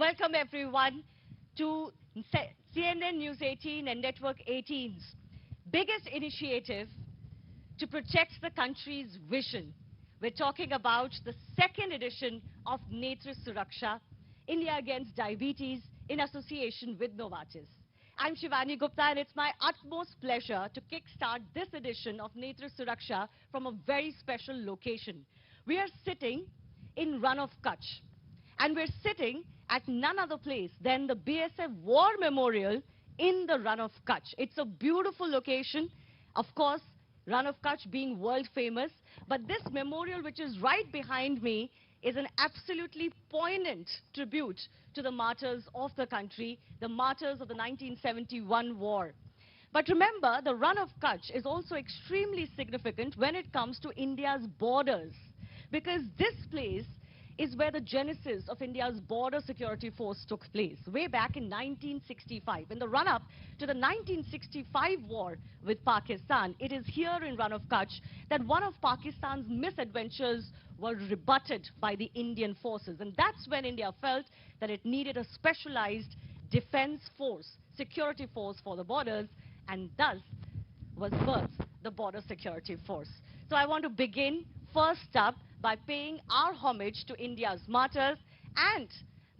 welcome everyone to CNN News 18 and Network 18's biggest initiative to protect the country's vision. We're talking about the second edition of Netra Suraksha, India Against Diabetes, in association with Novartis. I'm Shivani Gupta, and it's my utmost pleasure to kickstart this edition of Netra Suraksha from a very special location. We are sitting in Run of Kutch, and we're sitting at none other place than the BSF War Memorial in the Run of Kutch. It's a beautiful location, of course, Run of Kutch being world famous, but this memorial, which is right behind me, is an absolutely poignant tribute to the martyrs of the country, the martyrs of the 1971 war. But remember, the Run of Kutch is also extremely significant when it comes to India's borders, because this place is where the genesis of India's border security force took place, way back in 1965. In the run-up to the 1965 war with Pakistan, it is here in Run of Kutch that one of Pakistan's misadventures were rebutted by the Indian forces. And that's when India felt that it needed a specialized defense force, security force for the borders, and thus was birthed the Border Security Force. So I want to begin first up by paying our homage to India's martyrs and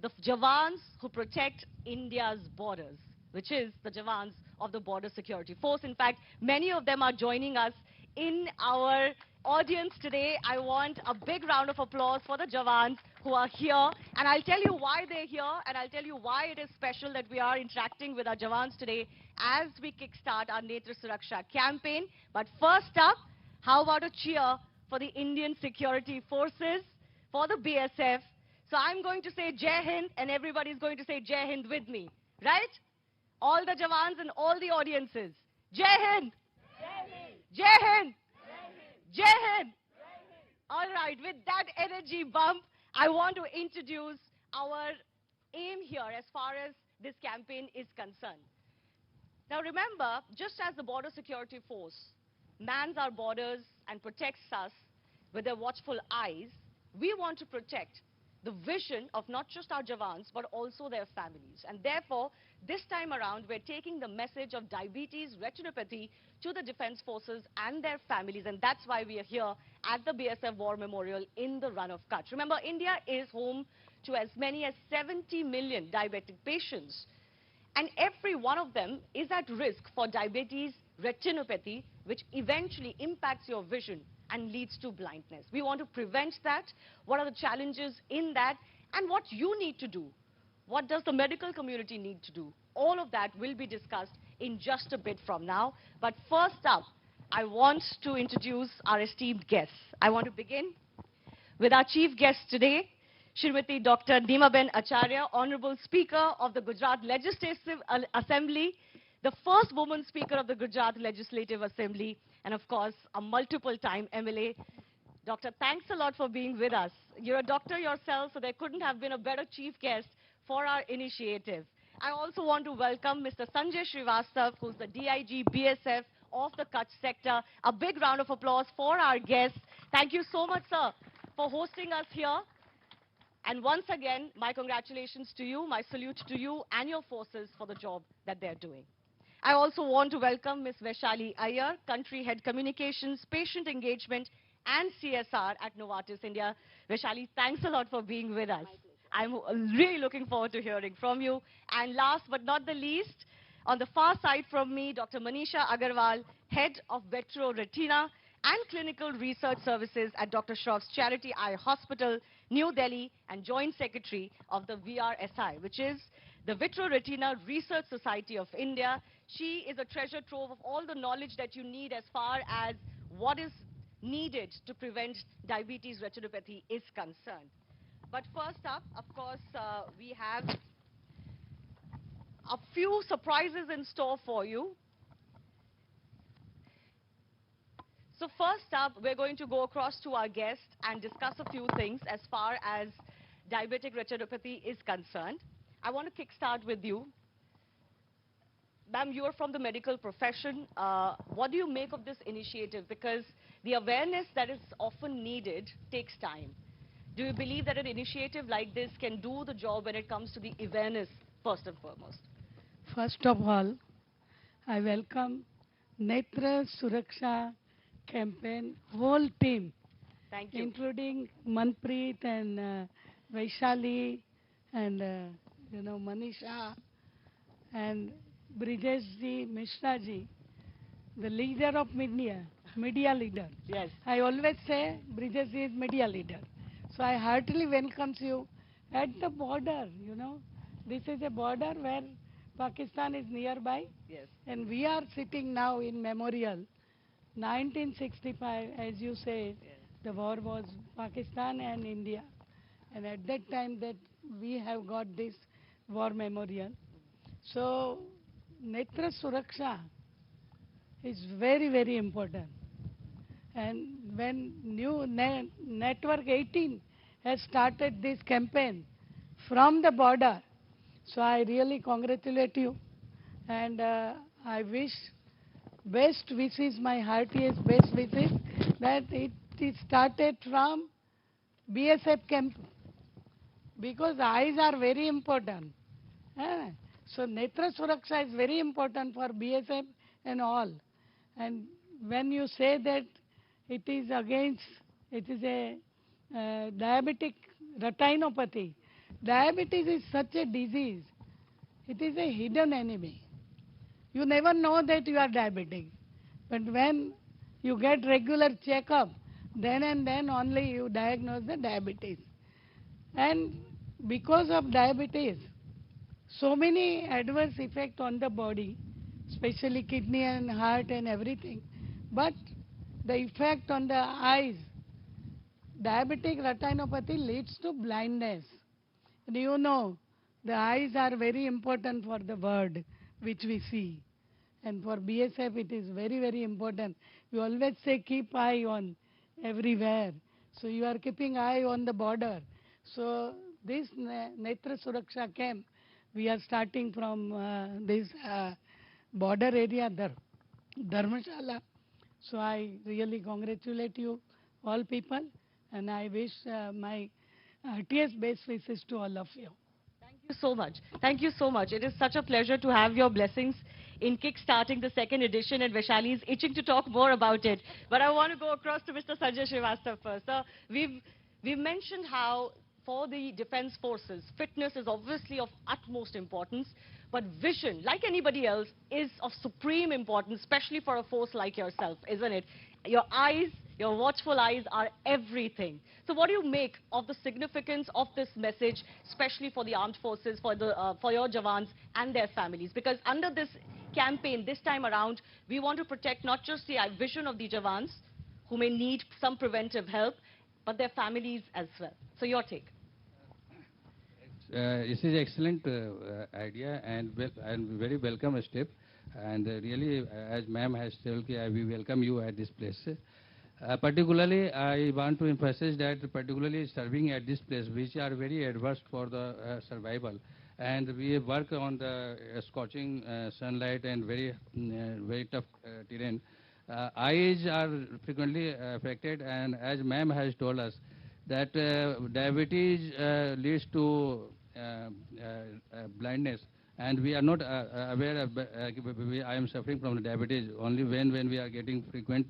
the Jawans who protect India's borders, which is the Jawans of the Border Security Force. In fact, many of them are joining us in our audience today. I want a big round of applause for the Jawans who are here, and I'll tell you why they're here, and I'll tell you why it is special that we are interacting with our Jawans today as we kickstart our Netra Suraksha campaign. But first up, how about a cheer for the Indian Security Forces, for the BSF. So I'm going to say Jai Hind, and everybody's going to say Jai Hind with me, right? All the Jawans and all the audiences. Jai Hind! Jai Hind! Jai Hind! All right, with that energy bump, I want to introduce our aim here as far as this campaign is concerned. Now remember, just as the Border Security Force mans our borders and protects us with their watchful eyes, we want to protect the vision of not just our Jawans, but also their families. And therefore, this time around, we're taking the message of diabetes retinopathy to the defense forces and their families. And that's why we are here at the BSF War Memorial in the Run of Kutch. Remember, India is home to as many as 70 million diabetic patients. And every one of them is at risk for diabetes retinopathy, which eventually impacts your vision and leads to blindness. We want to prevent that. What are the challenges in that? And what you need to do? What does the medical community need to do? All of that will be discussed in just a bit from now. But first up, I want to introduce our esteemed guests. I want to begin with our chief guest today, Shrimati Dr. Nimaben Acharya, Honorable Speaker of the Gujarat Legislative Assembly, the first woman Speaker of the Gujarat Legislative Assembly, and of course, a multiple-time MLA. Doctor, thanks a lot for being with us. You're a doctor yourself, so there couldn't have been a better chief guest for our initiative. I also want to welcome Mr. Sanjay Srivastav, who's the DIG BSF of the Kutch sector. A big round of applause for our guests. Thank you so much, sir, for hosting us here. And once again, my congratulations to you, my salute to you and your forces for the job that they're doing. I also want to welcome Ms. Vaishali Iyer, Country Head Communications, Patient Engagement and CSR at Novartis India. Vaishali, thanks a lot for being with us. I'm really looking forward to hearing from you. And last but not the least, on the far side from me, Dr. Manisha Agarwal, Head of Vitro Retina and Clinical Research Services at Dr. Shroff's Charity Eye Hospital, New Delhi, and Joint Secretary of the VRSI, which is the Vitro Retina Research Society of India. She is a treasure trove of all the knowledge that you need as far as what is needed to prevent diabetes retinopathy is concerned. But first up, of course, we have a few surprises in store for you. So first up, we're going to go across to our guest and discuss a few things as far as diabetic retinopathy is concerned. I want to kickstart with you. Ma'am, you are from the medical profession. What do you make of this initiative? Because the awareness that is often needed takes time. Do you believe that an initiative like this can do the job when it comes to the awareness, first and foremost? First of all, I welcome Netra Suraksha campaign whole team, Thank you. including Manpreet and Vaishali and Manisha and Brijesh ji, Mishra ji, the leader of media leader. Yes. I always say Brijesh ji is media leader. So I heartily welcomes you at the border, This is a border where Pakistan is nearby. Yes. And we are sitting now in memorial. 1965, as you say, Yes. the war was Pakistan and India. And at that time that we have got this war memorial. So, Netra Suraksha is very, very important. And when Network 18 has started this campaign from the border, so I really congratulate you. And I wish best wishes, my heartiest best wishes, that it is started from BSF camp, because eyes are very important. So Netra Suraksha is very important for BSF and all. And when you say that it is a diabetic retinopathy, diabetes is such a disease. It is a hidden enemy. You never know that you are diabetic. But when you get regular checkup, then and then only you diagnose the diabetes. And because of diabetes, so many adverse effects on the body, especially kidney and heart and everything. But the effect on the eyes, diabetic retinopathy leads to blindness. And the eyes are very important for the world which we see. And for BSF, it is very, very important. You always say keep eye on everywhere. So you are keeping eye on the border. So this Netra Suraksha camp, we are starting from this border area, Dharamshala. So I really congratulate you, all people, and I wish my heartiest best wishes to all of you. Thank you so much. Thank you so much. It is such a pleasure to have your blessings in kick-starting the second edition, and Vaishali is itching to talk more about it. But I want to go across to Mr. Sanjay Srivastava first. Sir, we've mentioned how for the defense forces, fitness is obviously of utmost importance, but vision, like anybody else, is of supreme importance, especially for a force like yourself, isn't it? Your eyes, your watchful eyes are everything. So what do you make of the significance of this message, especially for the armed forces, for your Jawans and their families? Because under this campaign, this time around, we want to protect not just the vision of the Jawans, who may need some preventive help, but their families as well. So your take. This is excellent idea and very welcome step. And really, as ma'am has told, we welcome you at this place. Particularly, I want to emphasize that particularly serving at this place, which are very adverse for the survival. And we work on the scorching sunlight and very tough terrain. Eyes are frequently affected, and as ma'am has told us, that diabetes leads to blindness, and we are not aware of, I am suffering from diabetes only when we are getting frequent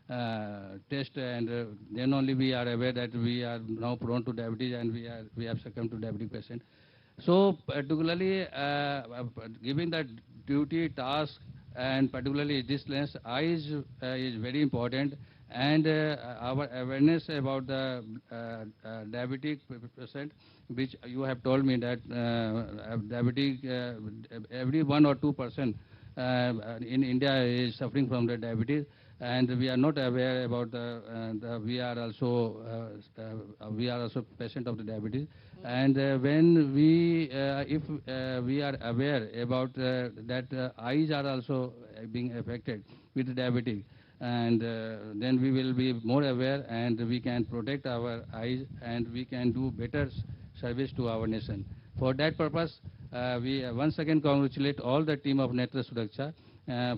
test, and then only we are aware that we are now prone to diabetes and we have succumbed to diabetic patient. So particularly giving that duty task, and particularly this lens, eyes is very important, and our awareness about the diabetic patient, which you have told me that diabetic, every 1 or 2% in India is suffering from the diabetes, and we are not aware about we are also patient of the diabetes. And when if we are aware about that eyes are also being affected with diabetes, and then we will be more aware, and we can protect our eyes, and we can do better service to our nation. For that purpose, we once again congratulate all the team of Netra Suraksha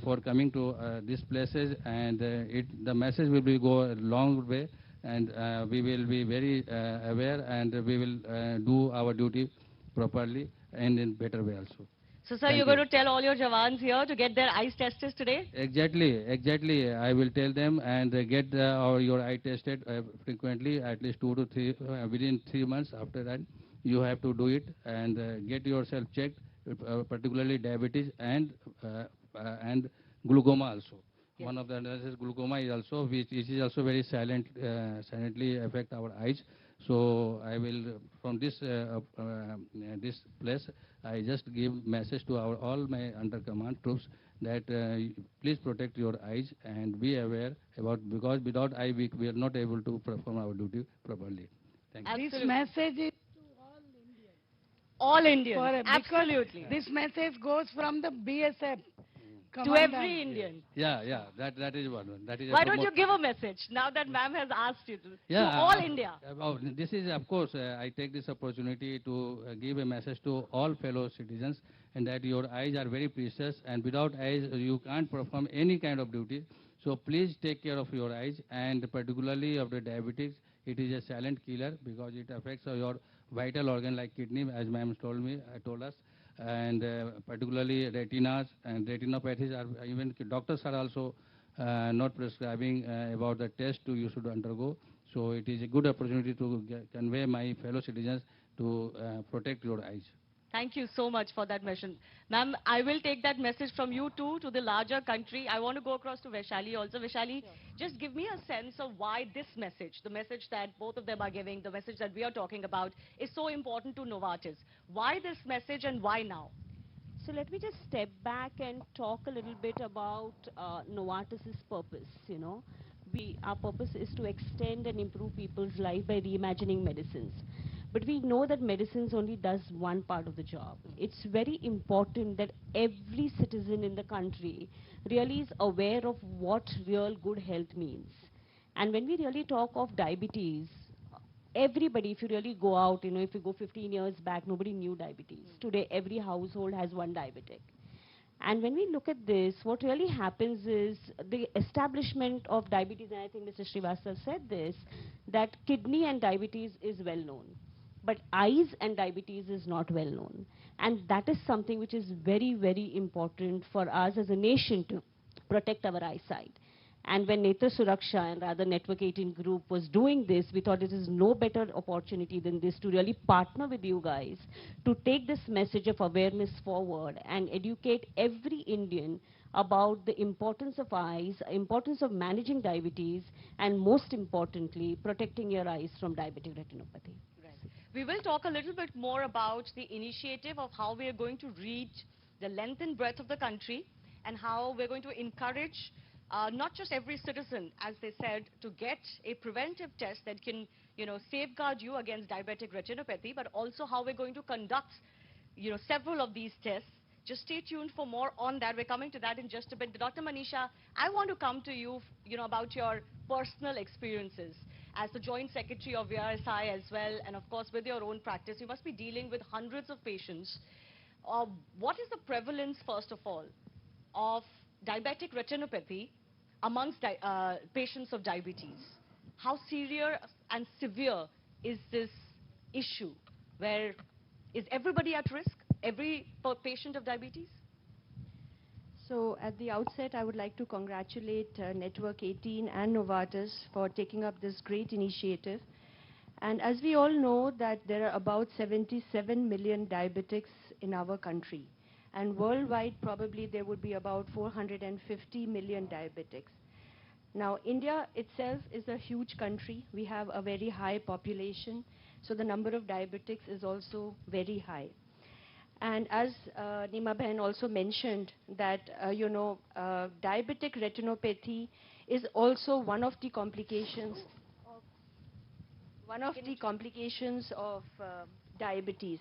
for coming to these places, and the message will go a long way and we will be very aware, and we will do our duty properly and in better way also. So, sir, Thank you're going you. to tell all your jawans here to get their eyes tested today? Exactly. I will tell them and get your eye tested frequently, at least 2 to 3 within 3 months. After that, you have to do it and get yourself checked, particularly diabetes and glaucoma also. Yes. One of the analysis glaucoma is also which is also very silently affect our eyes. So I will from this place I just give message to all my under command troops that please protect your eyes and be aware about, because without eye we are not able to perform our duty properly. Thank you. This Absolutely. message is to all Indians. All Indians. Because Absolutely. this message goes from the BSF. To Commandant. every Indian. That is one. That is. Why don't you give a message now that ma'am has asked you to Yeah, all India? This is, of course, I take this opportunity to give a message to all fellow citizens, and that your eyes are very precious, and without eyes you can't perform any kind of duty. So please take care of your eyes, and particularly of the diabetics. It is a silent killer because it affects your vital organ like kidney, as ma'am told us, and particularly retinas and retinopathies are, even doctors are also not prescribing about the test you should undergo. So it is a good opportunity to convey my fellow citizens to protect your eyes. Thank you so much for that message. Ma'am, I will take that message from you too to the larger country. I want to go across to Vaishali also. Vaishali, just give me a sense of why this message, the message that both of them are giving, the message that we are talking about, is so important to Novartis. Why this message and why now? So let me just step back and talk a little bit about Novartis's purpose. Our purpose is to extend and improve people's life by reimagining medicines. But we know that medicines only does one part of the job. It's very important that every citizen in the country really is aware of what real good health means. And when we really talk of diabetes, everybody, if you really go out, if you go 15 years back, nobody knew diabetes. Today, every household has one diabetic. And when we look at this, what really happens is the establishment of diabetes, and I think Mr. Srivastava said this, that kidney and diabetes is well known. But eyes and diabetes is not well known. And that is something which is very, very important for us as a nation to protect our eyesight. And when Netra Suraksha and rather Network18 group was doing this, we thought it is no better opportunity than this to really partner with you guys to take this message of awareness forward and educate every Indian about the importance of eyes, importance of managing diabetes, and most importantly, protecting your eyes from diabetic retinopathy. Right. We will talk a little bit more about the initiative of how we are going to reach the length and breadth of the country and how we're going to encourage not just every citizen, as they said, to get a preventive test that can, safeguard you against diabetic retinopathy, but also how we're going to conduct, several of these tests. Just stay tuned for more on that. We're coming to that in just a bit. Dr. Manisha, I want to come to you, about your personal experiences. As the Joint Secretary of VRSI as well, and of course with your own practice, you must be dealing with hundreds of patients. What is the prevalence, first of all, of diabetic retinopathy amongst patients of diabetes? How serious and severe is this issue? Where is everybody at risk? Every patient of diabetes? So at the outset, I would like to congratulate Network18 and Novartis for taking up this great initiative. And as we all know that there are about 77 million diabetics in our country. And worldwide, probably there would be about 450 million diabetics. Now, India itself is a huge country. We have a very high population, so the number of diabetics is also very high. And as Nima Behan also mentioned that, diabetic retinopathy is also one of the complications of diabetes.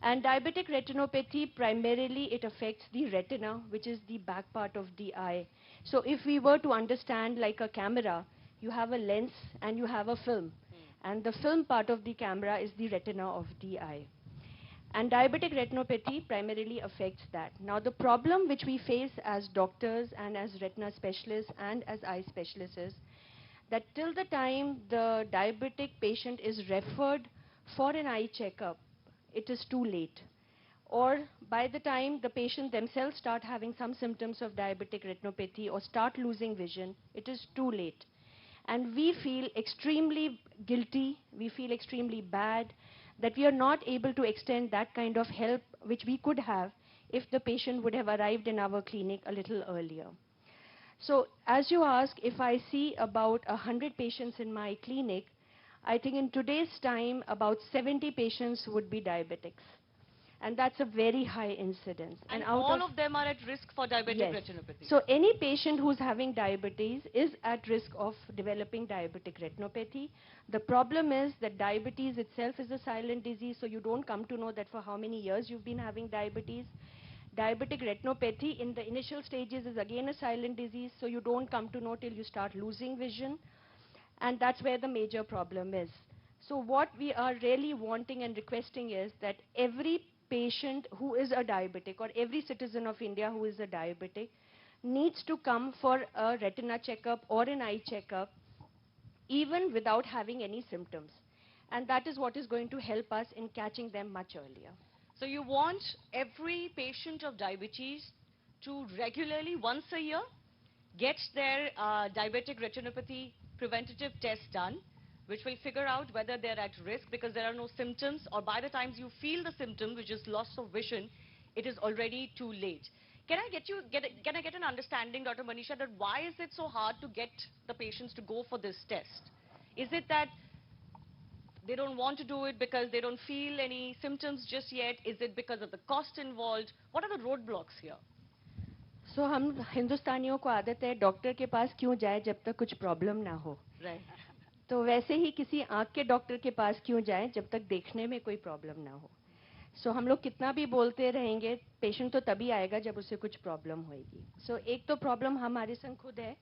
And diabetic retinopathy, primarily it affects the retina, which is the back part of the eye. So if we were to understand like a camera, you have a lens and you have a film. And the film part of the camera is the retina of the eye. And diabetic retinopathy primarily affects that. Now the problem which we face as doctors and as retina specialists and as eye specialists is that till the time the diabetic patient is referred for an eye checkup, it is too late. Or by the time the patient themselves start having some symptoms of diabetic retinopathy or start losing vision, it is too late. And we feel extremely guilty, we feel extremely bad that we are not able to extend that kind of help which we could have if the patient would have arrived in our clinic a little earlier. So as you ask, if I see about 100 patients in my clinic, I think in today's time about 70 patients would be diabetics. And that's a very high incidence. And all of them are at risk for diabetic Yes. retinopathy. So any patient who's having diabetes is at risk of developing diabetic retinopathy. The problem is that diabetes itself is a silent disease, so you don't come to know that for how many years you've been having diabetes. Diabetic retinopathy in the initial stages is again a silent disease, so you don't come to know till you start losing vision. And that's where the major problem is. So what we are really wanting and requesting is that every patient who is a diabetic or every citizen of India who is a diabetic needs to come for a retina checkup or an eye checkup even without having any symptoms. And that is what is going to help us in catching them much earlier. So you want every patient of diabetes to regularly, once a year, get their diabetic retinopathy preventative test done, which will figure out whether they're at risk because there are no symptoms, or by the time you feel the symptom, which is loss of vision, it is already too late. Can I get an understanding, Dr. Manisha, that why is it so hard to get the patients to go for this test? Is it that they don't want to do it because they don't feel any symptoms just yet? Is it because of the cost involved? What are the roadblocks here? So हम हिंदुस्तानियों को आदत है doctor के पास क्यों जाए जब तक कुछ प्रॉब्लम ना हो. Right. तो वैसे ही किसी आँख के डॉक्टर के पास क्यों जाएं जब तक देखने में कोई प्रॉब्लम ना हो. सो हम लोग कितना भी बोलते रहेंगे पेशेंट तो तभी आएगा जब उसे कुछ प्रॉब्लम होएगी. सो एक तो प्रॉब्लम हमारे संग खुद है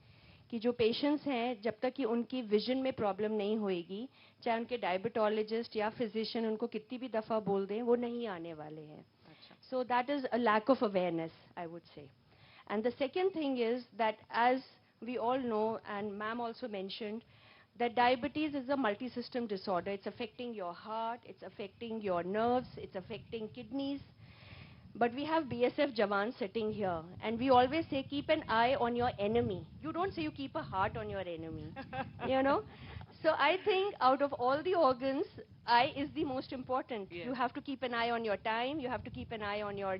कि जो पेशेंट्स हैं जब तक कि उनकी विजन में प्रॉब्लम नहीं होएगी, चाहे उनके डायबिटोलॉजिस्ट या फिजिशियन उनको कितनी भी दफ़ा बोल दें, वो नहीं आने वाले हैं. So that is a lack of awareness, I would say. And the second thing is that, as we all know, and ma'am also mentioned, that diabetes is a multi-system disorder. It's affecting your heart, it's affecting your nerves, it's affecting kidneys. But we have BSF Jawans sitting here, and we always say, keep an eye on your enemy. You don't say you keep a heart on your enemy, you know? So I think out of all the organs, eye is the most important. Yes. You have to keep an eye on your time, you have to keep an eye on your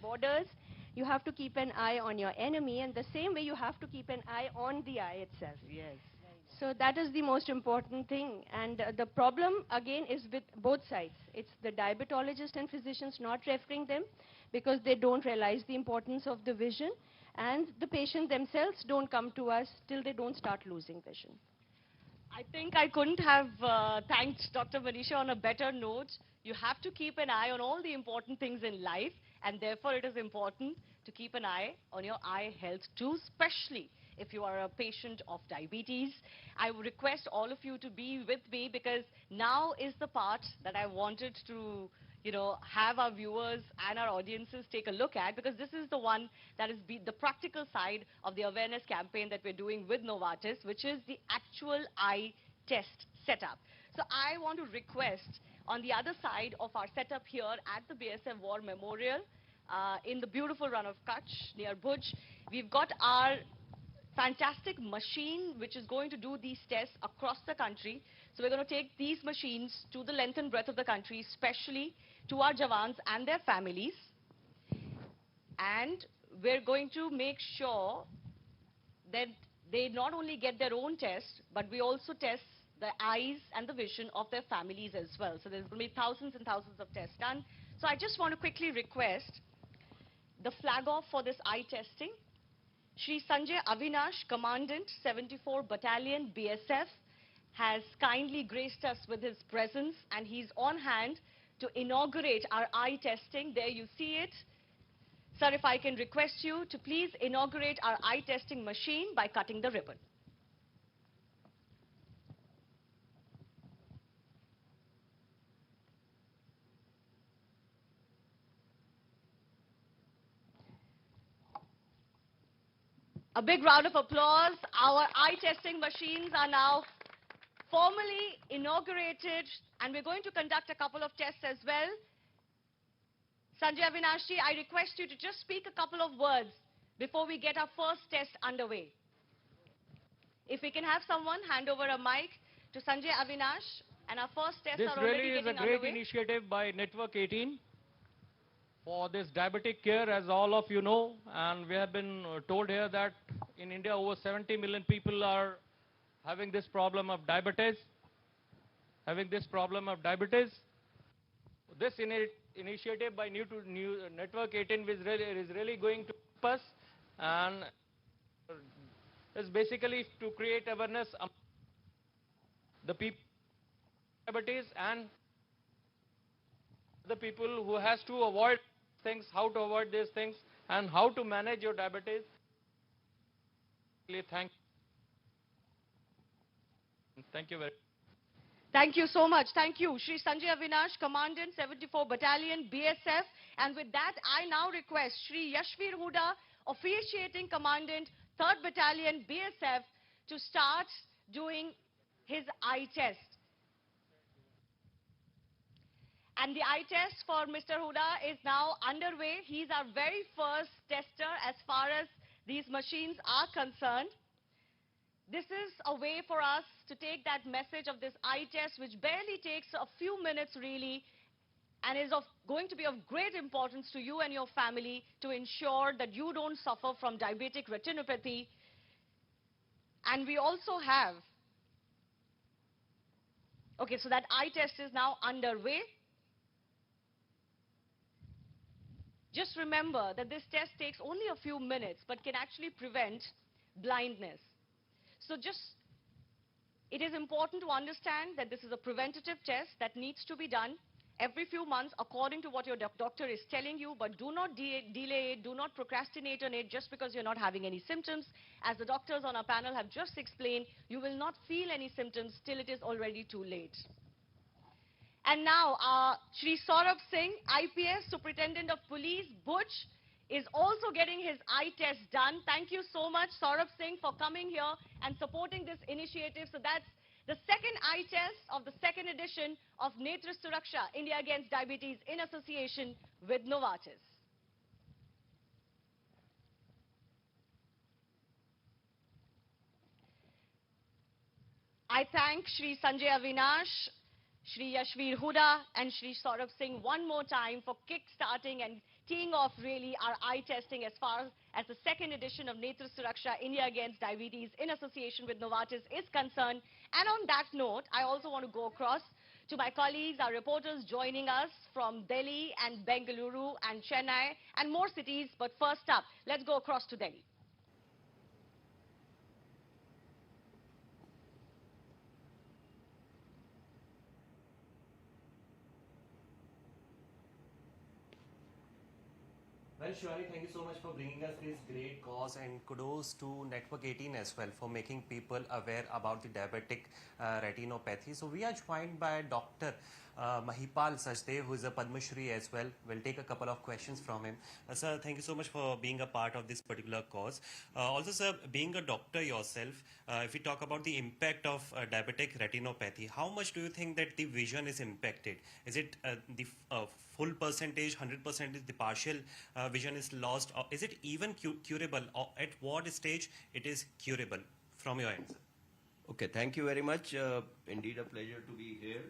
borders, you have to keep an eye on your enemy, and the same way you have to keep an eye on the eye itself. Yes. So that is the most important thing. And the problem, again, is with both sides. It's the diabetologist and physicians not referring them because they don't realize the importance of the vision, and the patient themselves don't come to us till they don't start losing vision. I think I couldn't have thanked Dr. Manisha on a better note. You have to keep an eye on all the important things in life, and therefore it is important to keep an eye on your eye health too, especially if you are a patient of diabetes. I would request all of you to be with me because now is the part that I wanted to, have our viewers and our audiences take a look at, because this is the one that is the practical side of the awareness campaign that we're doing with Novartis, which is the actual eye test setup. So I want to request on the other side of our setup here at the BSF War Memorial, in the beautiful run of Kutch near Bhuj, we've got our fantastic machine which is going to do these tests across the country. So we're going to take these machines to the length and breadth of the country, especially to our Jawans and their families. And we're going to make sure that they not only get their own test, but we also test the eyes and the vision of their families as well. So there's going to be thousands and thousands of tests done. So I just want to quickly request the flag off for this eye testing. Shri Sanjay Avinash, Commandant, 74 Battalion, BSF, has kindly graced us with his presence, and he's on hand to inaugurate our eye testing. There you see it. Sir, if I can request you to please inaugurate our eye testing machine by cutting the ribbon. A big round of applause. Our eye testing machines are now formally inaugurated, and we're going to conduct a couple of tests as well. Sanjay Avinashji, I request you to just speak a couple of words before we get our first test underway. If we can have someone hand over a mic to Sanjay Avinash, and our first tests This are already really is a getting great underway. initiative by Network18 for this diabetic care, as all of you know, and we have been told here that in India over 70 million people are having this problem of diabetes. This initiative by Network18 is really going to help us, and is basically to create awareness among the people with diabetes and the people who has to avoid things, how to avoid these things, and how to manage your diabetes. Thank you very much. Thank you so much. Thank you. Shri Sanjay Avinash, Commandant, 74 Battalion, BSF. And with that, I now request Shri Yashveer Huda, Officiating Commandant, 3rd Battalion, BSF, to start doing his eye test. And the eye test for Mr. Huda is now underway. He's our very first tester as far as these machines are concerned. This is a way for us to take that message of this eye test, which barely takes a few minutes really, and is going to be of great importance to you and your family to ensure that you don't suffer from diabetic retinopathy. And we also have, okay, so that eye test is now underway. Just remember that this test takes only a few minutes, but can actually prevent blindness. So it is important to understand that this is a preventative test that needs to be done every few months according to what your doctor is telling you, but do not delay it, do not procrastinate on it just because you're not having any symptoms. As the doctors on our panel have just explained, you will not feel any symptoms till it is already too late. And now, Shri Saurabh Singh, IPS Superintendent of Police, Kutch, is also getting his eye test done. Thank you so much, Saurabh Singh, for coming here and supporting this initiative. So that's the second eye test of the second edition of Netra Suraksha, India Against Diabetes, in association with Novartis. I thank Shri Sanjay Avinash, Shri Yashveer Huda and Shri Saurabh Singh one more time for kick-starting and teeing off really our eye testing as far as the second edition of Netra Suraksha, India Against Diabetes, in association with Novartis, is concerned. And on that note, I also want to go across to my colleagues, our reporters joining us from Delhi and Bengaluru and Chennai and more cities. But first up, let's go across to Delhi. Well, Shivani, thank you so much for bringing us this great cause, and kudos to Network18 as well for making people aware about the diabetic retinopathy. So we are joined by Dr. Mahipal Sachdev, who is a Padma Shri as well. We'll take a couple of questions from him. Sir, thank you so much for being a part of this particular cause. Also, sir, being a doctor yourself, if we talk about the impact of diabetic retinopathy, how much do you think that the vision is impacted? Is it the full percentage, 100% is the partial vision is lost, or is it even curable, or at what stage it is curable from your end, sir? Okay, thank you very much. Indeed a pleasure to be here.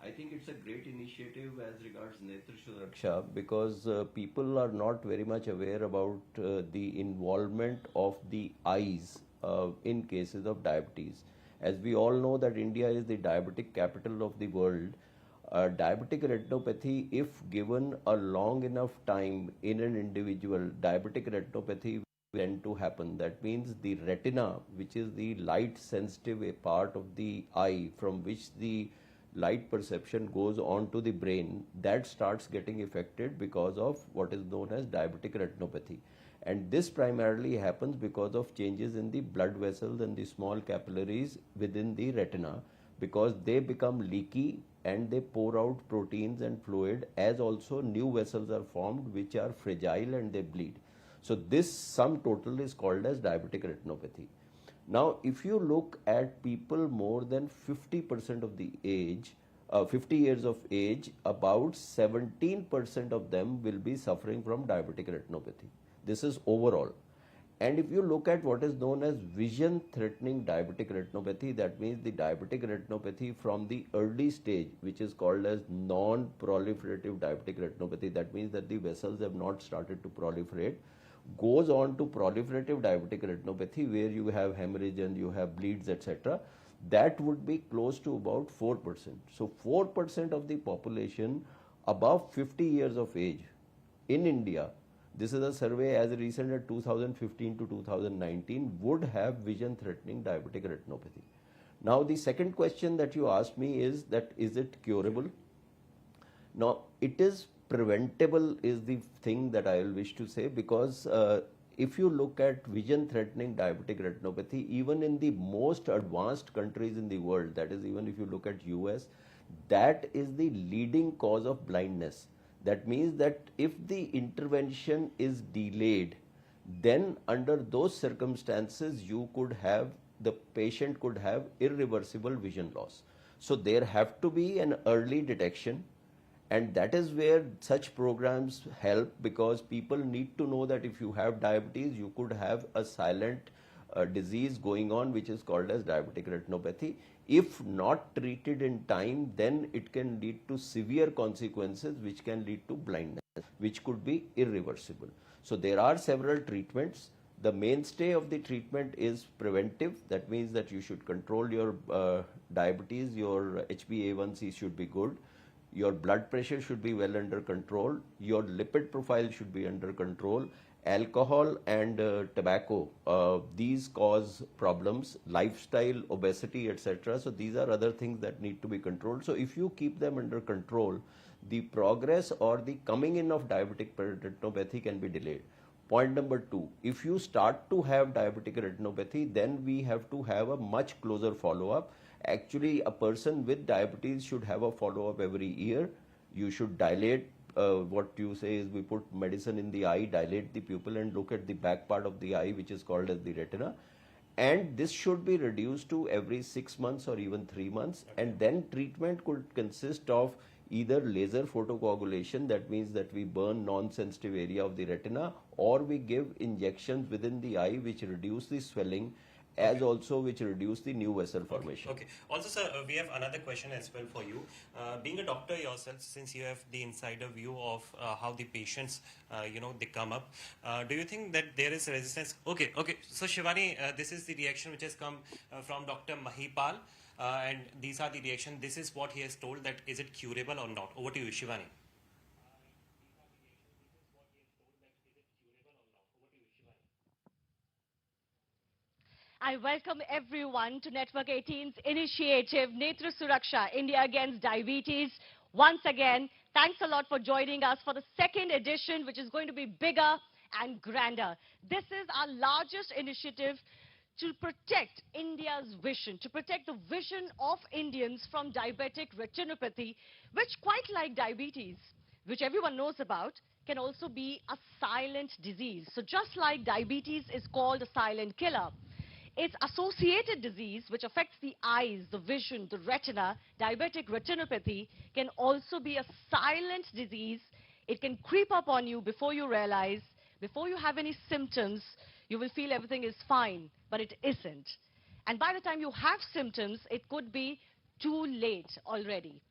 I think it's a great initiative as regards Netra Suraksha, because people are not very much aware about the involvement of the eyes in cases of diabetes. As we all know that India is the diabetic capital of the world, diabetic retinopathy, if given a long enough time in an individual, diabetic retinopathy will tend to happen. That means the retina, which is the light sensitive part of the eye from which the light perception goes on to the brain, that starts getting affected because of what is known as diabetic retinopathy. And this primarily happens because of changes in the blood vessels and the small capillaries within the retina, because they become leaky and they pour out proteins and fluid, as also new vessels are formed which are fragile and they bleed. So this sum total is called as diabetic retinopathy. Now, if you look at people more than 50% of the age, 50 years of age, about 17% of them will be suffering from diabetic retinopathy. This is overall. And if you look at what is known as vision threatening diabetic retinopathy, that means the diabetic retinopathy from the early stage, which is called as non-proliferative diabetic retinopathy, that means that the vessels have not started to proliferate, goes on to proliferative diabetic retinopathy, where you have hemorrhage and you have bleeds, etc. That would be close to about 4%. So 4% of the population above 50 years of age in India, this is a survey as recent as 2015 to 2019, would have vision threatening diabetic retinopathy. Now the second question that you asked me is that is it curable? Now it is preventable is the thing that I will wish to say, because if you look at vision threatening diabetic retinopathy, even in the most advanced countries in the world, that is even if you look at US, that is the leading cause of blindness. That means that if the intervention is delayed, then under those circumstances you could have, the patient could have irreversible vision loss. So there have to be an early detection, and that is where such programs help, because people need to know that if you have diabetes, you could have a silent disease going on, which is called as diabetic retinopathy. If not treated in time, then it can lead to severe consequences, which can lead to blindness, which could be irreversible. So there are several treatments. The mainstay of the treatment is preventive. That means that you should control your diabetes, your HbA1c should be good, your blood pressure should be well under control, your lipid profile should be under control. Alcohol and tobacco, these cause problems, lifestyle, obesity, etc. So these are other things that need to be controlled. So if you keep them under control, the progress or the coming in of diabetic retinopathy can be delayed. Point number 2, if you start to have diabetic retinopathy, then we have to have a much closer follow-up. Actually, a person with diabetes should have a follow-up every year. You should dilate. What you say is we put medicine in the eye, dilate the pupil and look at the back part of the eye, which is called as the retina. And this should be reduced to every 6 months or even 3 months. Okay. And then treatment could consist of either laser photocoagulation, that means that we burn non-sensitive area of the retina, or we give injections within the eye which reduce the swelling, as also which reduce the new vessel formation. Okay. Also, sir, we have another question as well for you. Being a doctor yourself, since you have the insider view of how the patients, they come up, do you think that there is resistance? Okay. So, Shivani, this is the reaction which has come from Dr. Mahipal, and these are the reaction. This is what he has told, that is it curable or not? Over to you, Shivani. I welcome everyone to Network 18's initiative, Netra Suraksha, India Against Diabetes. Once again, thanks a lot for joining us for the second edition, which is going to be bigger and grander. This is our largest initiative to protect India's vision, to protect the vision of Indians from diabetic retinopathy, which, quite like diabetes, which everyone knows about, can also be a silent disease. So just like diabetes is called a silent killer, its associated disease, which affects the eyes, the vision, the retina, diabetic retinopathy, can also be a silent disease. It can creep up on you before you realize, before you have any symptoms, you will feel everything is fine, but it isn't. And by the time you have symptoms, it could be too late already.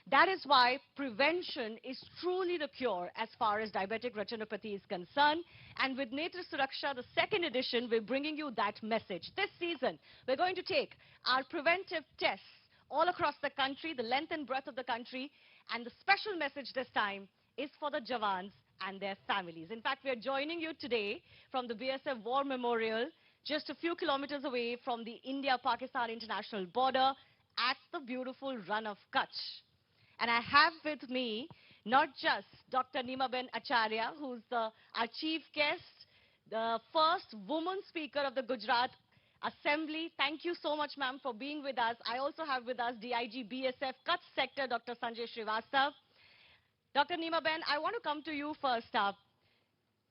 That is why prevention is truly the cure as far as diabetic retinopathy is concerned. And with Netra Suraksha, the second edition, we're bringing you that message. This season, we're going to take our preventive tests all across the country, the length and breadth of the country. And the special message this time is for the Jawans and their families. In fact, we are joining you today from the BSF War Memorial, just a few kilometers away from the India-Pakistan international border at the beautiful run of Kutch. And I have with me not just Dr. Nimaben Acharya, who's our chief guest, the first woman speaker of the Gujarat Assembly. Thank you so much, ma'am, for being with us. I also have with us DIG BSF Kutch Sector, Dr. Sanjay Srivastav. Dr. Nimaben, I want to come to you first up.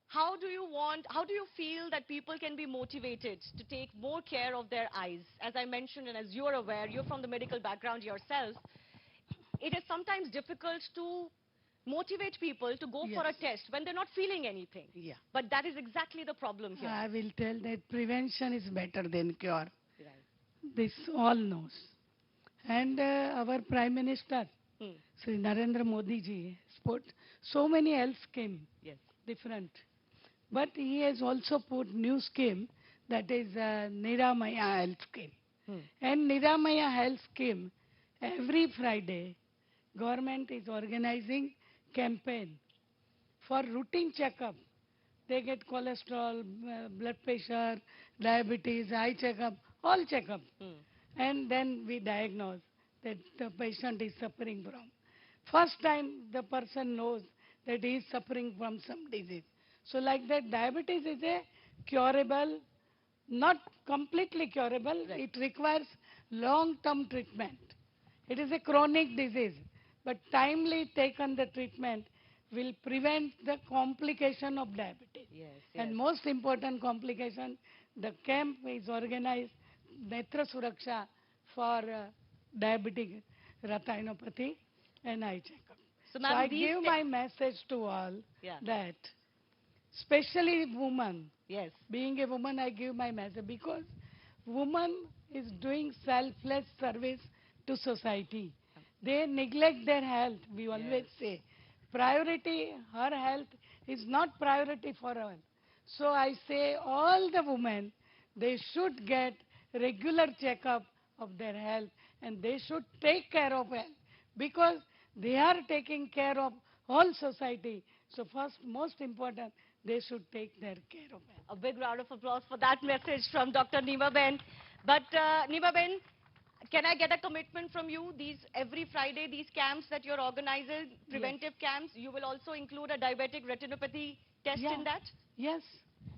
how do you feel that people can be motivated to take more care of their eyes? As I mentioned, and as you're aware, you're from the medical background yourself, it is sometimes difficult to motivate people to go for a Yes. test when they're not feeling anything. Yeah. But that is exactly the problem here. I will tell that prevention is better than cure. Right. This all knows. And our Prime Minister, Sri Narendra Modi ji, put so many health scheme, Yes. different. But he has also put new scheme, that is Niramaya health scheme. And Niramaya health scheme, every Friday, government is organizing campaign for routine checkup. They get cholesterol, blood pressure, diabetes, eye checkup, all checkup. And then we diagnose that the patient is suffering from. First time the person knows that he is suffering from some disease. So like that, diabetes is a curable, not completely curable. Right. It requires long-term treatment. It is a chronic disease, but timely taken the treatment will prevent the complication of diabetes. Yes. And most important complication, the camp is organized, Netra Suraksha, for diabetic retinopathy and eye checkup. So, So ma'am, I these give my message to all Yeah. that, especially women, Yes. being a woman, I give my message because woman is doing selfless service to society. They neglect their health. We always say, priority, her health is not priority for her. So I say all the women, they should get regular checkup of their health and they should take care of health because they are taking care of whole society. So first, most important, they should take their care of health. A big round of applause for that message from Dr. Nima Ben. But Nima Ben, can I get a commitment from you? These every Friday, these camps that you're organizing, preventive camps, you will also include a diabetic retinopathy test Yeah. in that? Yes,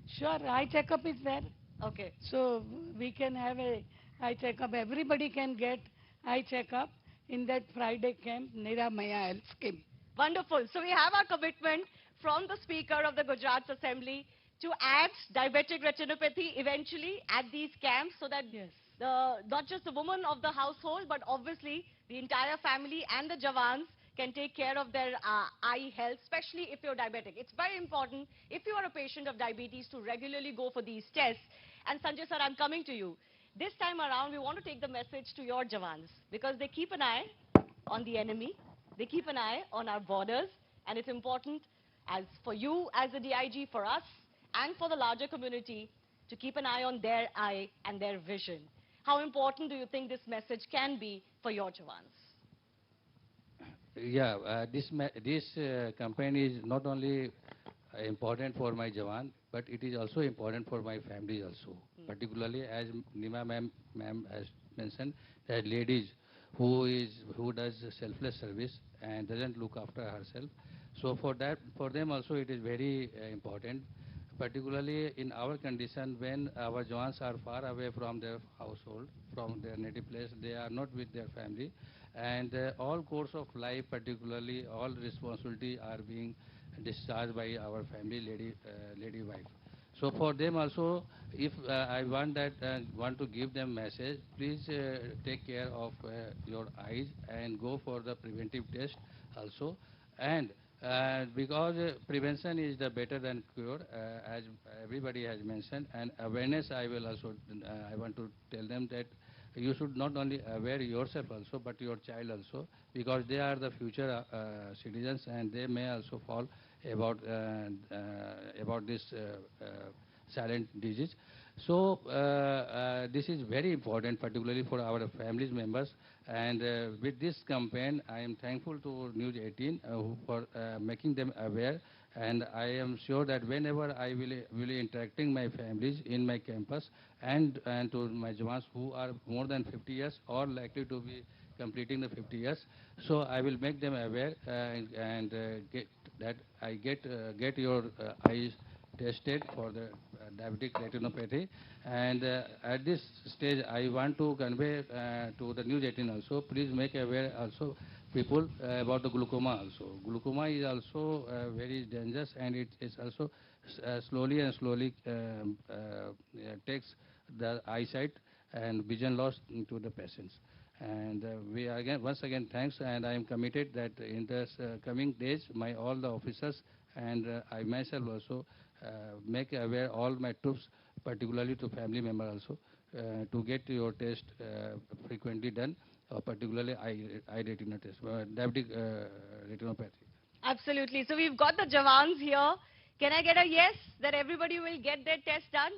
sure. Eye checkup is there. Okay. So we can have a eye checkup. Everybody can get eye checkup in that Friday camp, Niramaya Health Scheme. Wonderful. So we have our commitment from the Speaker of the Gujarat Assembly to add diabetic retinopathy eventually at these camps so that Yes. not just the woman of the household, but obviously the entire family and the Jawans can take care of their eye health, especially if you're diabetic. It's very important, if you are a patient of diabetes, to regularly go for these tests. And Sanjay sir, I'm coming to you. This time around, we want to take the message to your Jawans because they keep an eye on the enemy. They keep an eye on our borders. And it's important as for you as a DIG, for us, and for the larger community to keep an eye on their eye and their vision. How important do you think this message can be for your Jawans? Yeah, this campaign is not only important for my Jawan, but it is also important for my family also. Particularly, as Nima ma'am has mentioned, that ladies who does selfless service and doesn't look after herself. So for them also it is very important. Particularly in our condition, when our Jawans are far away from their household, from their native place, they are not with their family, and all course of life, particularly all responsibility are being discharged by our family lady wife. So for them also, if I want to give them message, please take care of your eyes and go for the preventive test also. And because prevention is the better than cure, as everybody has mentioned, and awareness, I want to tell them that you should not only aware yourself also, but your child also, because they are the future citizens, and they may also fall about this silent disease. So this is very important, particularly for our families members. And with this campaign, I am thankful to News18 for making them aware. And I am sure that whenever I will be interacting my families in my campus and to my Jawans who are more than 50 years or likely to be completing the 50 years, so I will make them aware and get your eyes tested for the diabetic retinopathy. And at this stage, I want to convey to the News18 also, please make aware also people about the glaucoma also. Glaucoma is also very dangerous, and it is also slowly and slowly takes the eyesight and vision loss to the patients. And we again, once again, thanks, and I am committed that in the coming days, all the officers and I myself also make aware all my troops, particularly to family members also, to get your test frequently done, particularly eye retina test, diabetic retinopathy. Absolutely. So we've got the Jawans here. Can I get a yes that everybody will get their test done?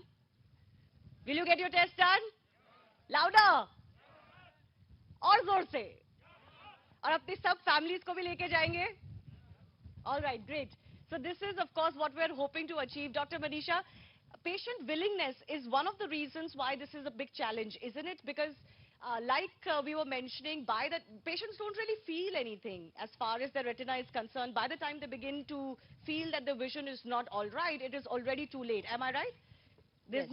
Will you get your test done? Louder. और जोर से. और अपनी सब families को भी लेके जाएंगे? All right, great. So this is, of course, what we're hoping to achieve. Dr. Manisha, patient willingness is one of the reasons why this is a big challenge, isn't it? Because we were mentioning, patients don't really feel anything as far as their retina is concerned. By the time they begin to feel that the vision is not all right, it is already too late. Am I right? There's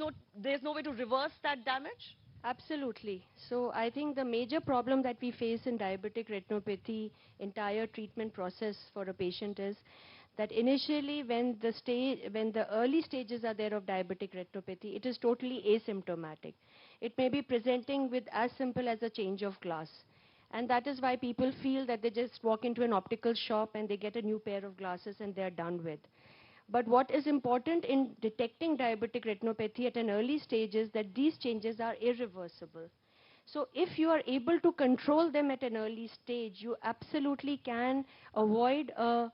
no way to reverse that damage? Absolutely. So I think the major problem that we face in diabetic retinopathy entire treatment process for a patient is that initially when the early stages are there of diabetic retinopathy, it is totally asymptomatic. It may be presenting with as simple as a change of glass. And that is why people feel that they just walk into an optical shop and they get a new pair of glasses and they're done with. But what is important in detecting diabetic retinopathy at an early stage is that these changes are irreversible. So if you are able to control them at an early stage, you absolutely can avoid a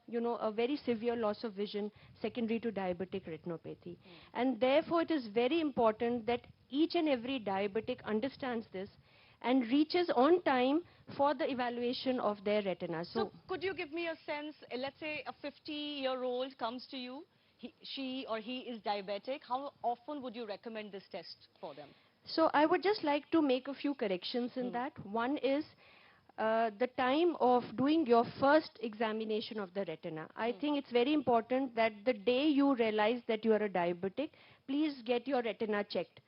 very severe loss of vision secondary to diabetic retinopathy. And therefore, it is very important that each and every diabetic understands this and reaches on time for the evaluation of their retina. So could you give me a sense, let's say a 50-year-old comes to you, she or he is diabetic, how often would you recommend this test for them? So I would just like to make a few corrections in that. One is the time of doing your first examination of the retina. I think it's very important that the day you realize that you are a diabetic, please get your retina checked.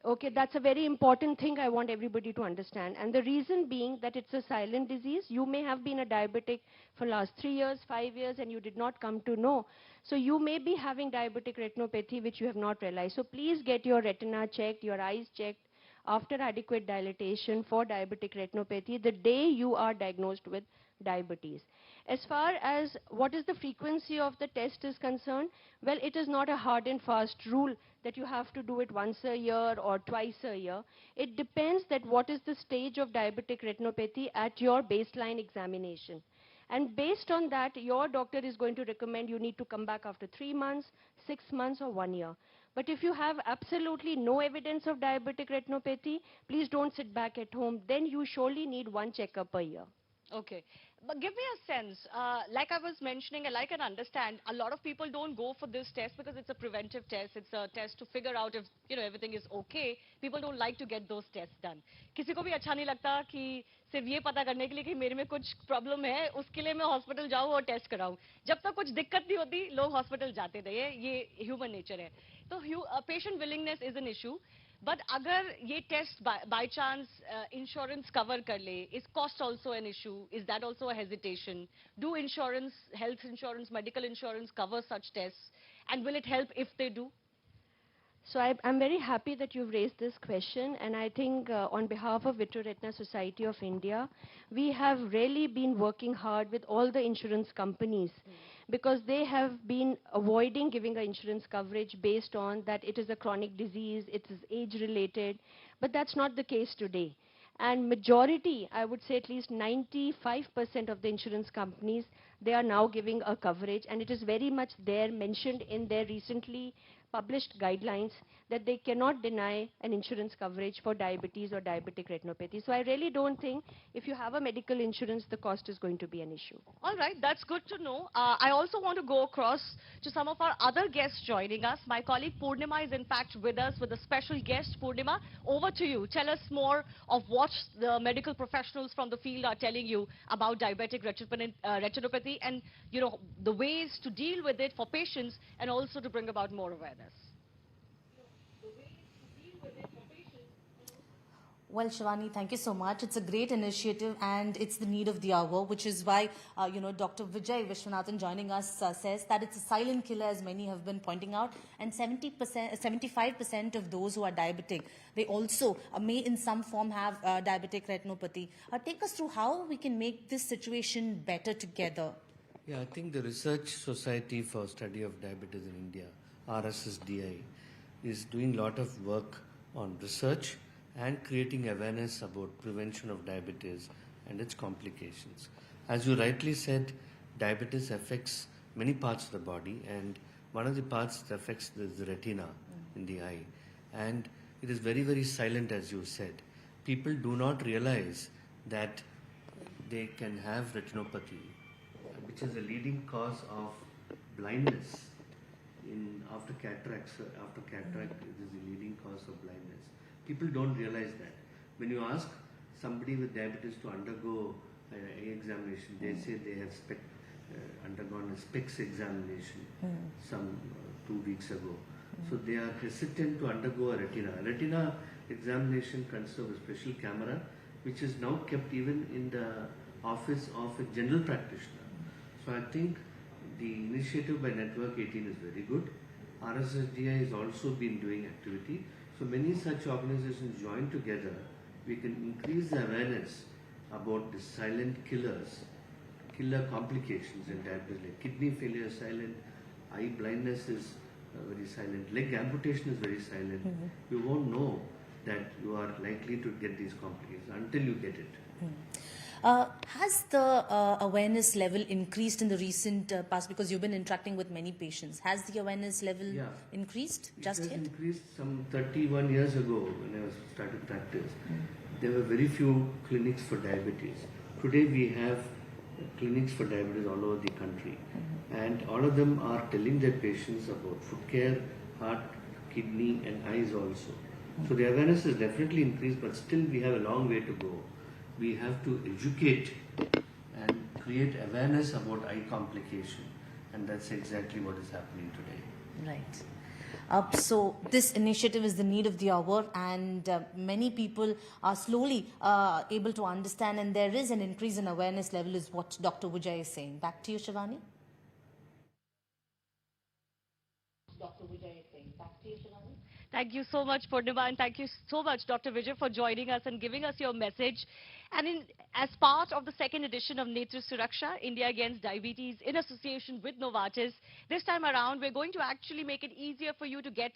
Okay, that's a very important thing I want everybody to understand. And the reason being that it's a silent disease. You may have been a diabetic for last 3 years, 5 years, and you did not come to know. So you may be having diabetic retinopathy, which you have not realized. So please get your retina checked, your eyes checked after adequate dilatation for diabetic retinopathy the day you are diagnosed with diabetes. As far as what is the frequency of the test is concerned, well, it is not a hard and fast rule that you have to do it once a year or twice a year. It depends that what is the stage of diabetic retinopathy at your baseline examination. And based on that, your doctor is going to recommend you need to come back after 3 months, 6 months or 1 year. But if you have absolutely no evidence of diabetic retinopathy, please don't sit back at home. Then you surely need one checkup a year. Okay. But give me a sense, like I was mentioning, and I can understand, a lot of people don't go for this test because it's a preventive test. It's a test to figure out if, everything is okay. People don't like to get those tests done. किसी को भी अच्छा नहीं लगता कि सिर्फ ये पता करने के लिए कि मेरे में कुछ प्रॉब्लम है, उसके लिए मैं हॉस्पिटल जाऊँ और टेस्ट कराऊँ. जब तक कुछ दिक्कत नहीं होती, लोग हॉस्पिटल जाते थे. ये ह्यूमन नेचर है. तो patient willingness is an issue. But agar ye test by chance insurance cover kar le, is cost also an issue? Is that also a hesitation? Do insurance, health insurance, medical insurance cover such tests? And will it help if they do? So I'm very happy that you've raised this question, and I think on behalf of Vitreoretina Society of India, we have really been working hard with all the insurance companies because they have been avoiding giving an insurance coverage based on that it is a chronic disease, it is age-related, but that's not the case today. And majority, I would say at least 95% of the insurance companies, they are now giving a coverage, and it is very much there mentioned in their recently published guidelines that they cannot deny an insurance coverage for diabetes or diabetic retinopathy. So I really don't think if you have a medical insurance, the cost is going to be an issue. All right, that's good to know. I also want to go across to some of our other guests joining us. My colleague Purnima is in fact with us with a special guest. Purnima, over to you. Tell us more of what the medical professionals from the field are telling you about diabetic retinopathy and, the ways to deal with it for patients and also to bring about more awareness. Well, Shivani, thank you so much. It's a great initiative and it's the need of the hour, which is why, Dr. Vijay Vishwanathan joining us says that it's a silent killer, as many have been pointing out, and 75% of those who are diabetic, they also may in some form have diabetic retinopathy. Take us through how we can make this situation better together. Yeah, I think the Research Society for Study of Diabetes in India, RSSDI, is doing a lot of work on research and creating awareness about prevention of diabetes and its complications. As you rightly said, diabetes affects many parts of the body, and one of the parts that affects is the retina in the eye. And it is very, very silent, as you said. People do not realize that they can have retinopathy, which is a leading cause of blindness. After cataract, it is the leading cause of blindness. People don't realize that. When you ask somebody with diabetes to undergo an eye examination, they say they have undergone a specs examination some 2 weeks ago. So they are hesitant to undergo a retina. A retina examination consists of a special camera, which is now kept even in the office of a general practitioner. So I think the initiative by Network18 is very good. RSSDI has also been doing activity. So many such organizations join together, we can increase the awareness about the silent killer complications in diabetes. Like kidney failure is silent, eye blindness is very silent, leg amputation is very silent. You won't know that you are likely to get these complications until you get it. Has the awareness level increased in the recent past? Because you've been interacting with many patients. Has the awareness level increased just yet? It has increased some 31 years ago when I started practice. There were very few clinics for diabetes. Today we have clinics for diabetes all over the country. And all of them are telling their patients about foot care, heart, kidney and eyes also. So the awareness has definitely increased, but still we have a long way to go. We have to educate and create awareness about eye complication, and that's exactly what is happening today. Right. So this initiative is the need of the hour, and many people are slowly able to understand, and there is an increase in awareness level is what Dr. Vijay is saying. Back to you, Shivani. Dr. Vijay is saying. Back to you, Shivani. Thank you so much, Purnima, and thank you so much, Dr. Vijay, for joining us and giving us your message. And as part of the second edition of Netra Suraksha, India Against Diabetes, in association with Novartis, this time around, we're going to actually make it easier for you to get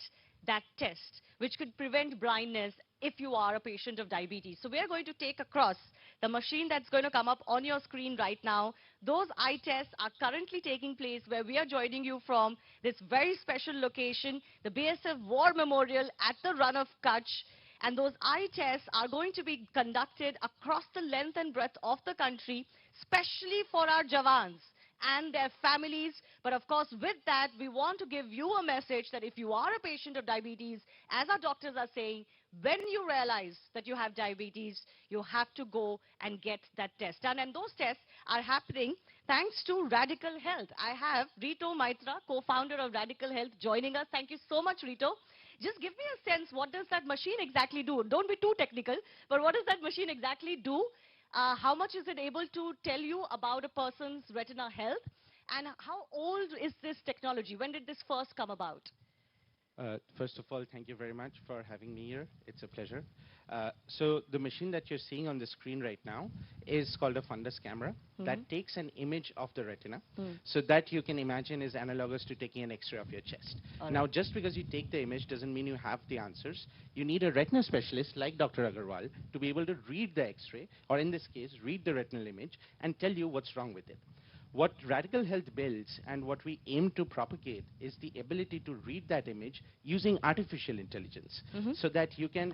that test, which could prevent blindness if you are a patient of diabetes. So we're going to take across the machine that's going to come up on your screen right now. Those eye tests are currently taking place where we are joining you from this very special location, the BSF War Memorial at the run of Kutch. And those eye tests are going to be conducted across the length and breadth of the country, especially for our Jawans and their families. But of course, with that, we want to give you a message that if you are a patient of diabetes, as our doctors are saying, when you realize that you have diabetes, you have to go and get that test done. And those tests are happening thanks to Radical Health. I have Rito Maitra, co-founder of Radical Health, joining us. Thank you so much, Rito. Just give me a sense, what does that machine exactly do? Don't be too technical, but what does that machine exactly do? How much is it able to tell you about a person's retina health? And how old is this technology? When did this first come about? First of all, thank you very much for having me here. It's a pleasure. So the machine that you're seeing on the screen right now is called a fundus camera that takes an image of the retina. So that you can imagine is analogous to taking an X-ray of your chest. Now, just because you take the image doesn't mean you have the answers. You need a retina specialist like Dr. Agarwal to be able to read the X-ray, or in this case, read the retinal image and tell you what's wrong with it. What Radical Health builds and what we aim to propagate is the ability to read that image using artificial intelligence, so that you can,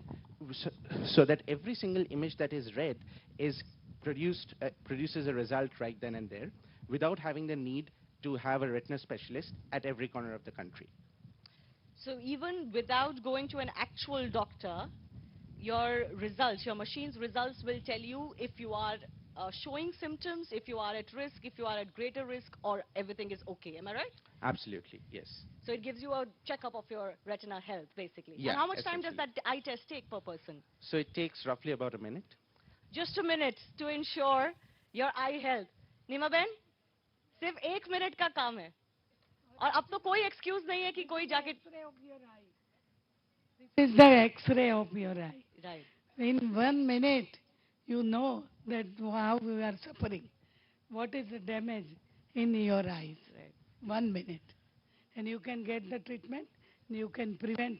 so that every single image that is read is produces a result right then and there, without having the need to have a retina specialist at every corner of the country. So even without going to an actual doctor, your results, your machine's results will tell you if you are showing symptoms, if you are at risk, if you are at greater risk, or everything is okay. Am I right? Absolutely, yes. So it gives you a checkup of your retina health, basically. Yeah, And how much time does essentially. that eye test take per person? So it takes roughly about a minute. Just a minute to ensure your eye health. नीमा बहन, सिर्फ 1 minute का काम है. और अब तो कोई excuse नहीं है कि कोई जाके. This is the X-ray of your eye. Right. In 1 minute, you know that how you are suffering. What is the damage in your eyes? Right. 1 minute. And you can get the treatment, you can prevent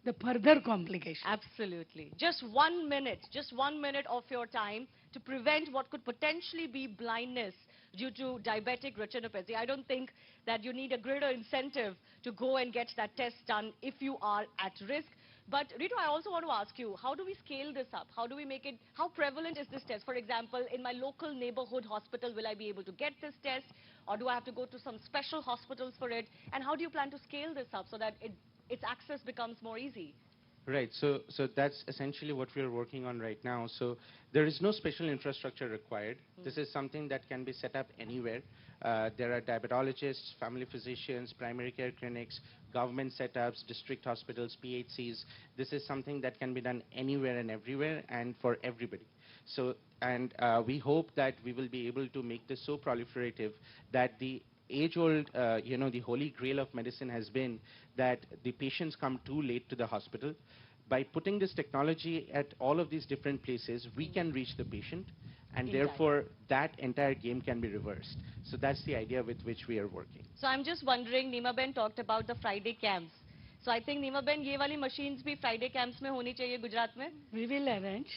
the further complications. Absolutely. Just 1 minute of your time to prevent what could potentially be blindness due to diabetic retinopathy. I don't think that you need a greater incentive to go and get that test done if you are at risk. But Rito, I also want to ask you, how do we scale this up? How do we make it, how prevalent is this test? For example, in my local neighborhood hospital, will I be able to get this test? Or do I have to go to some special hospitals for it? And how do you plan to scale this up so that its access becomes more easy? Right. So that's essentially what we are working on right now. So there is no special infrastructure required. This is something that can be set up anywhere. There are diabetologists, family physicians, primary care clinics, government setups, district hospitals, PHCs. This is something that can be done anywhere and everywhere and for everybody. So, and we hope that we will be able to make this so proliferative that the age-old, the holy grail of medicine has been that the patients come too late to the hospital. By putting this technology at all of these different places, we can reach the patient, and therefore that entire game can be reversed. So that's the idea with which we are working. So I'm just wondering, Neema Ben talked about the Friday camps. So I think Neema Ben, ये वाली machines भी Friday camps में होनी चाहिए गुजरात में. We will arrange.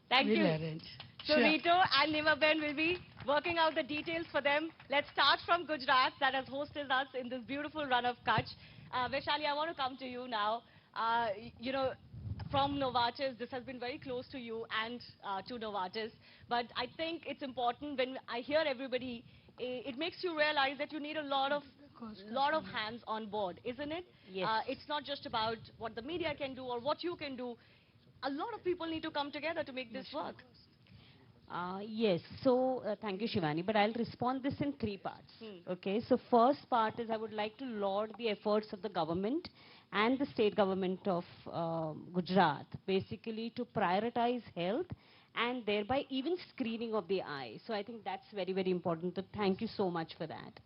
Thank you. Arrange. So Sure. Rito and Neema Ben will be working out the details for them. Let's start from Gujarat that has hosted us in this beautiful run of Kutch. Vaishali, I want to come to you now. From Novartis, this has been very close to you and to Novartis. But I think it's important when I hear everybody, it makes you realize that you need a lot of hands on board, isn't it? Yes. It's not just about what the media can do or what you can do. A lot of people need to come together to make this work. Yes. So thank you, Shivani. But I'll respond this in 3 parts. Okay. So first part is I would like to laud the efforts of the government and the state government of Gujarat, basically to prioritize health and thereby even screening of the eye. So I think that's very, very important. So thank you so much for that.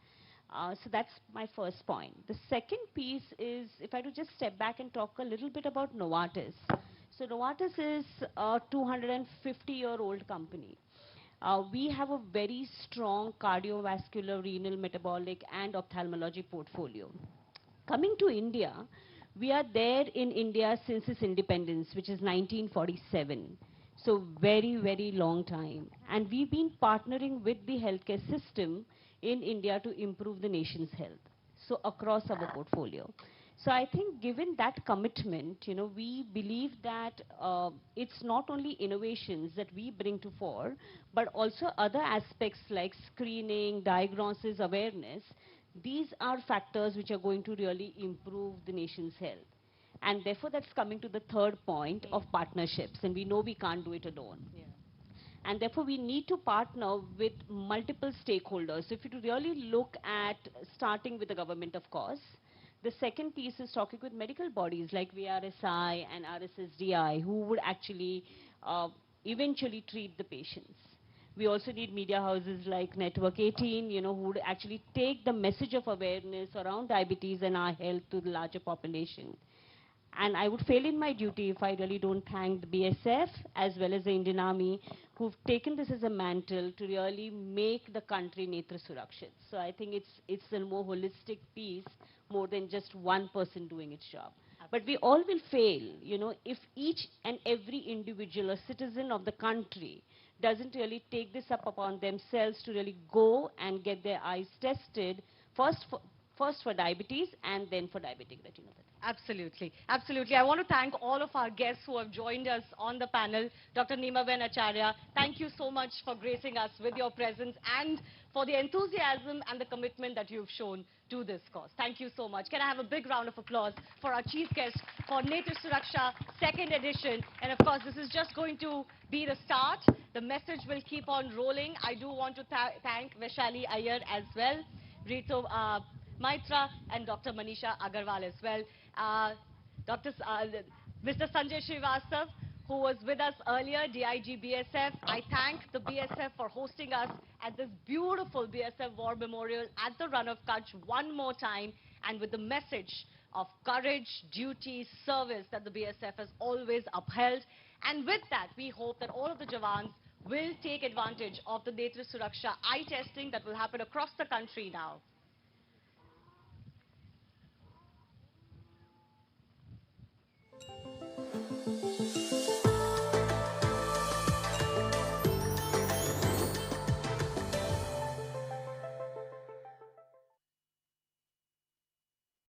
So that's my first point. The second piece is, if I do just step back and talk a little bit about Novartis. So Novartis is a 250-year-old company. We have a very strong cardiovascular, renal, metabolic, and ophthalmology portfolio. Coming to India, we are there in India since its independence, which is 1947. So very, very long time. And we've been partnering with the healthcare system in India to improve the nation's health. So across our portfolio. So I think given that commitment, we believe that it's not only innovations that we bring to fore, but also other aspects like screening, diagnosis, awareness. These are factors which are going to really improve the nation's health. And therefore, that's coming to the third point of partnerships. And we know we can't do it alone. Yeah. And therefore, we need to partner with multiple stakeholders. So if you really look at starting with the government, of course, the second piece is talking with medical bodies like VRSI and RSSDI, who would actually eventually treat the patients. We also need media houses like Network18, who would actually take the message of awareness around diabetes and our health to the larger population. And I would fail in my duty if I really don't thank the BSF as well as the Indian Army, who've taken this as a mantle to really make the country Netra Suraksha. So I think it's a more holistic piece, more than just one person doing its job. But we all will fail, if each and every individual or citizen of the country doesn't really take this up upon themselves to really go and get their eyes tested, first for diabetes and then for diabetic retinopathy. Absolutely. Absolutely. I want to thank all of our guests who have joined us on the panel. Dr. Neema Ben Acharya, thank you so much for gracing us with your presence and for the enthusiasm and the commitment that you've shown to this cause. Thank you so much. Can I have a big round of applause for our chief guest for Netra Suraksha 2nd edition. And of course, this is just going to be the start. The message will keep on rolling. I do want to thank Vaishali Iyer as well. Rito, Maitra and Dr. Manisha Agarwal as well. Mr. Sanjay Srivastav, who was with us earlier, DIG BSF. I thank the BSF for hosting us at this beautiful BSF War Memorial at the Run of Kutch one more time, and with the message of courage, duty, service that the BSF has always upheld. And with that, we hope that all of the Jawans will take advantage of the Netra Suraksha eye testing that will happen across the country now.